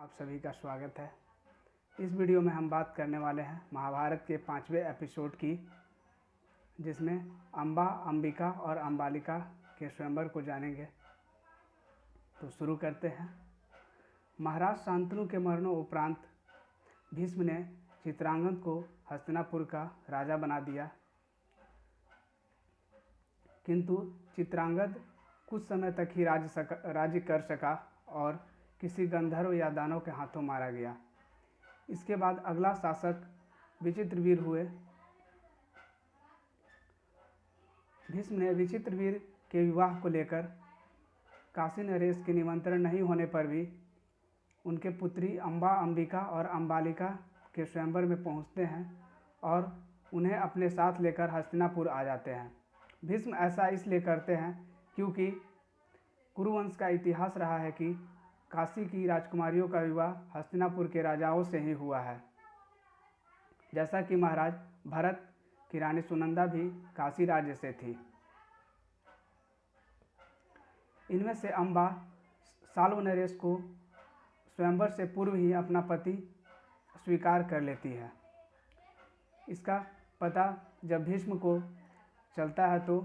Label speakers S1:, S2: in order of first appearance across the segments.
S1: आप सभी का स्वागत है। इस वीडियो में हम बात करने वाले हैं महाभारत के 5वें एपिसोड की, जिसमें अंबा, अंबिका और अंबालिका के स्वयंवर को जानेंगे। तो शुरू करते हैं। महाराज शांतनु के मरणों उपरांत भीष्म ने चित्रांगद को हस्तिनापुर का राजा बना दिया, किंतु चित्रांगद कुछ समय तक ही राज्य कर सका और किसी गंधर्व या दानव के हाथों मारा गया। इसके बाद अगला शासक विचित्रवीर हुए। भीष्म ने विचित्रवीर के विवाह को लेकर काशी नरेश के निमंत्रण नहीं होने पर भी उनके पुत्री अंबा, अंबिका और अंबालिका के स्वयंवर में पहुंचते हैं और उन्हें अपने साथ लेकर हस्तिनापुर आ जाते हैं। भीष्म ऐसा इसलिए करते हैं क्योंकि कुरुवंश का इतिहास रहा है कि काशी की राजकुमारियों का विवाह हस्तिनापुर के राजाओं से ही हुआ है। जैसा कि महाराज भरत की रानी सुनंदा भी काशी राज्य से थी। इनमें से अंबा साल्व नरेश को स्वयंवर से पूर्व ही अपना पति स्वीकार कर लेती है। इसका पता जब भीष्म को चलता है तो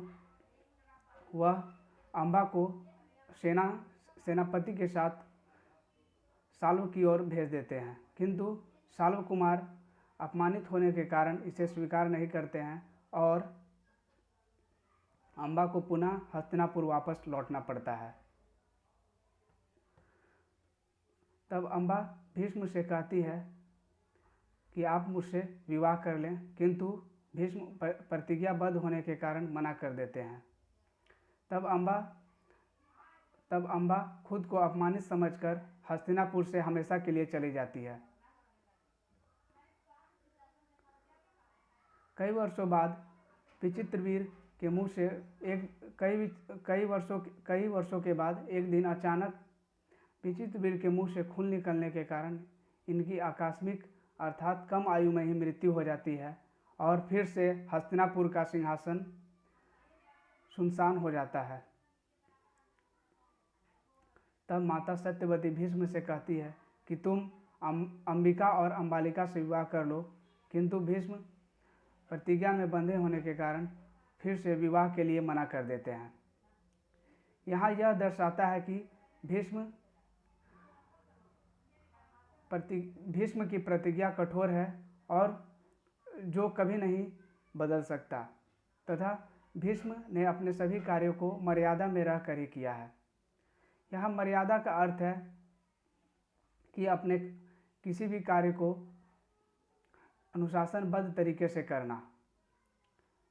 S1: वह अंबा को सेनापति के साथ साल्व की ओर भेज देते हैं, किंतु साल्व कुमार अपमानित होने के कारण इसे स्वीकार नहीं करते हैं और अंबा को पुनः हस्तिनापुर वापस लौटना पड़ता है। तब अंबा भीष्म से कहती है कि आप मुझसे विवाह कर लें, किंतु भीष्म प्रतिज्ञाबद्ध होने के कारण मना कर देते हैं। तब अंबा खुद को अपमानित समझकर हस्तिनापुर से हमेशा के लिए चली जाती है। कई वर्षों बाद विचित्रवीर के मुंह से कई वर्षों के बाद एक दिन अचानक विचित्रवीर के मुंह से खून निकलने के कारण इनकी आकस्मिक अर्थात कम आयु में ही मृत्यु हो जाती है और फिर से हस्तिनापुर का सिंहासन सुनसान हो जाता है। तब माता सत्यवती भीष्म से कहती है कि तुम अंबिका और अंबालिका से विवाह कर लो, किंतु भीष्म प्रतिज्ञा में बंधे होने के कारण फिर से विवाह के लिए मना कर देते हैं। यहाँ यह दर्शाता है कि भीष्म की प्रतिज्ञा कठोर है और जो कभी नहीं बदल सकता, तथा भीष्म ने अपने सभी कार्यों को मर्यादा में रहकर ही किया है। यहाँ मर्यादा का अर्थ है कि अपने किसी भी कार्य को अनुशासनबद्ध तरीके से करना।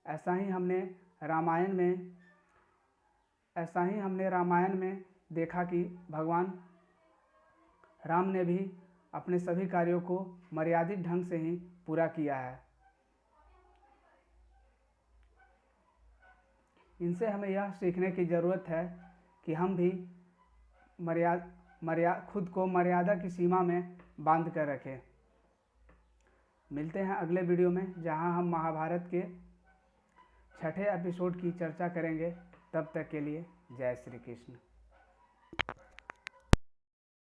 S1: ऐसा ही हमने रामायण में देखा कि भगवान राम ने भी अपने सभी कार्यों को मर्यादित ढंग से ही पूरा किया है। इनसे हमें यह सीखने की ज़रूरत है कि हम भी खुद को मर्यादा की सीमा में बांध कर रखें। मिलते हैं अगले वीडियो में, जहां हम महाभारत के 6ठे एपिसोड की चर्चा करेंगे। तब तक के लिए जय श्री कृष्ण।